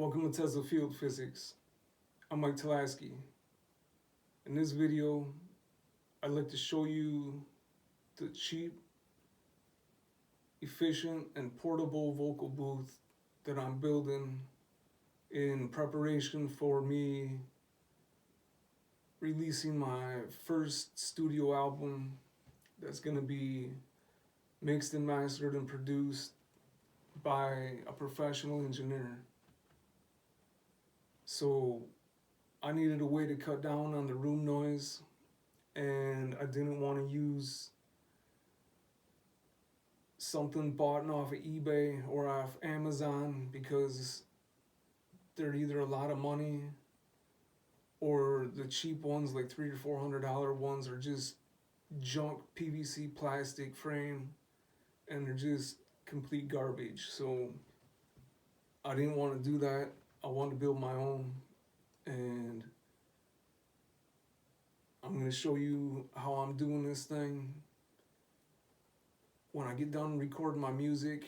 Welcome to Tesla Field Physics. I'm Mike Telaski. In this video, I'd like to show you the cheap, efficient, and portable vocal booth that I'm building in preparation for me releasing my first studio album that's going to be mixed and mastered and produced by a professional engineer. So I needed a way to cut down on the room noise, and I didn't want to use something bought off of eBay or off Amazon because they're either a lot of money or the cheap ones like $300 or $400 ones are just junk PVC plastic frame and they're just complete garbage. So I didn't want to do that. I wanted to build my own, and I'm going to show you how I'm doing this thing. When I get done recording my music,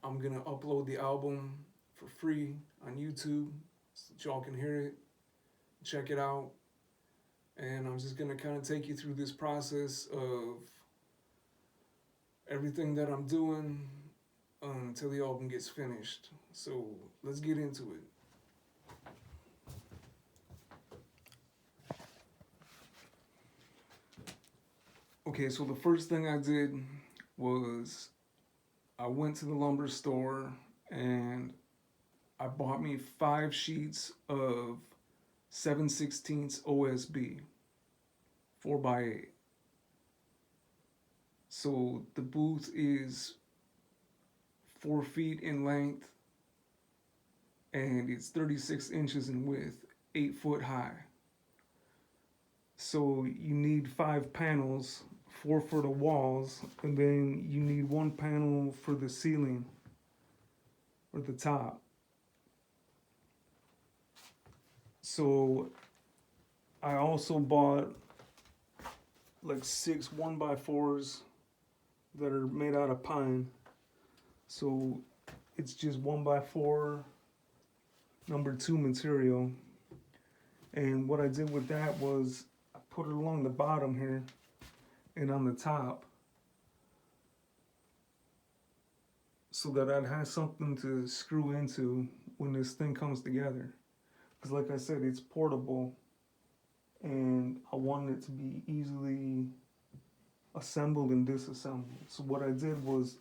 I'm going to upload the album for free on YouTube so that y'all can hear it, check it out. And I'm just going to kind of take you through this process of everything that I'm doing until the album gets finished. So let's get into it. Okay, so the first thing I did was I went to the lumber store and I bought me 5 sheets of 7/16 OSB 4x8. So the booth is 4 feet in length and it's 36 inches in width, 8 foot high. So you need 5 panels, 4 for the walls, and then you need 1 panel for the ceiling or the top. So I also bought like 6 1x4s that are made out of pine. So it's just 1x4 number 2 material. And what I did with that was I put it along the bottom here and on the top so that I'd have something to screw into when this thing comes together. Because like I said, it's portable and I wanted it to be easily assembled and disassembled. So what I did was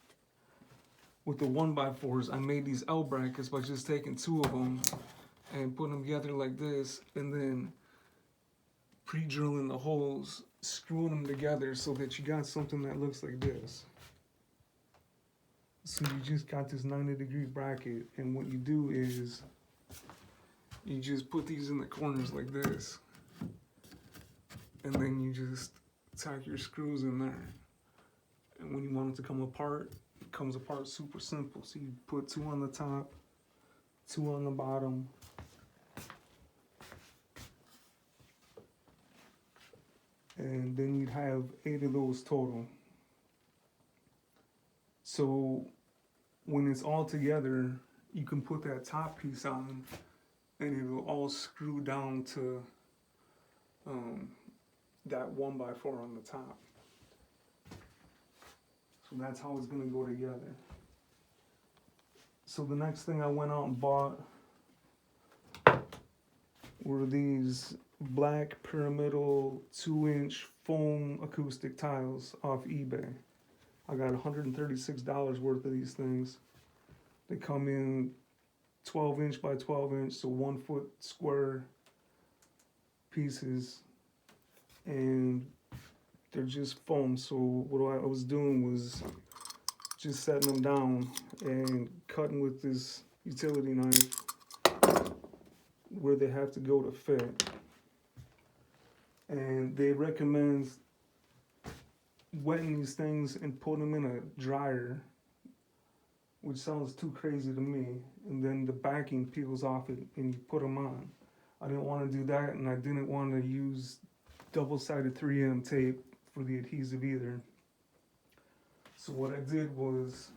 with the 1x4s, I made these L brackets by just taking 2 of them and putting them together like this, and then pre-drilling the holes, screwing them together so that you got something that looks like this. So you just got this 90-degree bracket, and what you do is you just put these in the corners like this, and then you just tack your screws in there. And when you want it to come apart, it comes apart super simple. So you put 2 on the top, 2 on the bottom, and then you'd have 8 of those total. So when it's all together, you can put that top piece on and it will all screw down to that 1x4 on the top. So that's how it's gonna go together. So the next thing I went out and bought were these black pyramidal 2-inch foam acoustic tiles off eBay. I got $136 worth of these things. They come in 12-inch by 12-inch, so 1 foot square pieces, and they're just foam. So what I was doing was just setting them down and cutting with this utility knife where they have to go to fit. And they recommend wetting these things and putting them in a dryer, which sounds too crazy to me. And then the backing peels off it and you put them on. I didn't want to do that, and I didn't want to use double-sided 3M tape for the adhesive either. So what I did was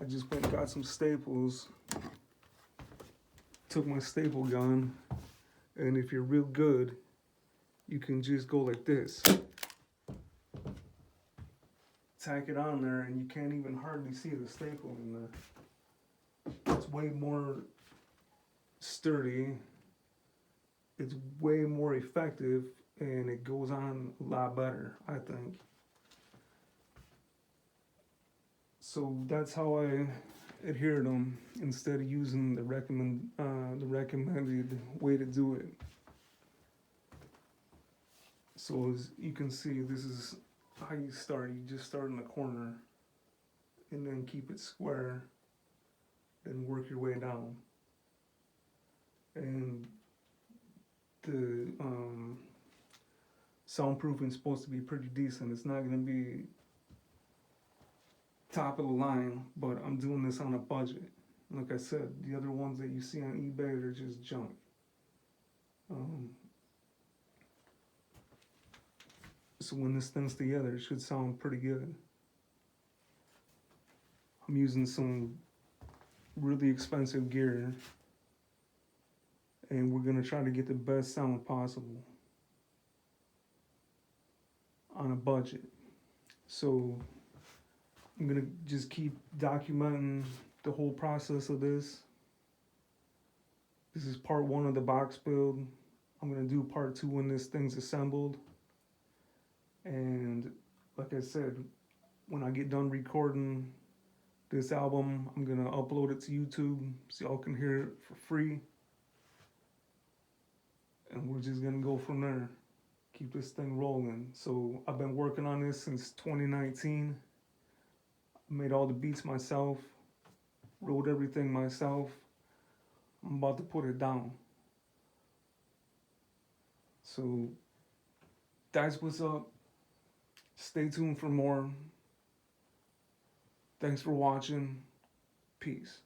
I just went and got some staples, took my staple gun, and if you're real good, you can just go like this. Tack it on there, and you can't even hardly see the staple in there. It's way more sturdy. It's way more effective, and it goes on a lot better, I think. So that's how I adhere to them instead of using the recommended way to do it. So as you can see, this is how you start. You just start in the corner, and then keep it square, then work your way down. And the soundproofing is supposed to be pretty decent. It's not going to be top of the line, but I'm doing this on a budget. Like I said, the other ones that you see on eBay, they're just junk. So when this thing's together, it should sound pretty good. I'm using some really expensive gear, and we're gonna try to get the best sound possible on a budget. So I'm gonna just keep documenting the whole process of this. This is part one of the box build. I'm gonna do part two when this thing's assembled. And like I said, when I get done recording this album, I'm gonna upload it to YouTube so y'all can hear it for free. And we're just gonna go from there. Keep this thing rolling. So I've been working on this since 2019. I made all the beats myself, wrote everything myself. I'm about to put it down. So that's what's up. Stay tuned for more. Thanks for watching. Peace.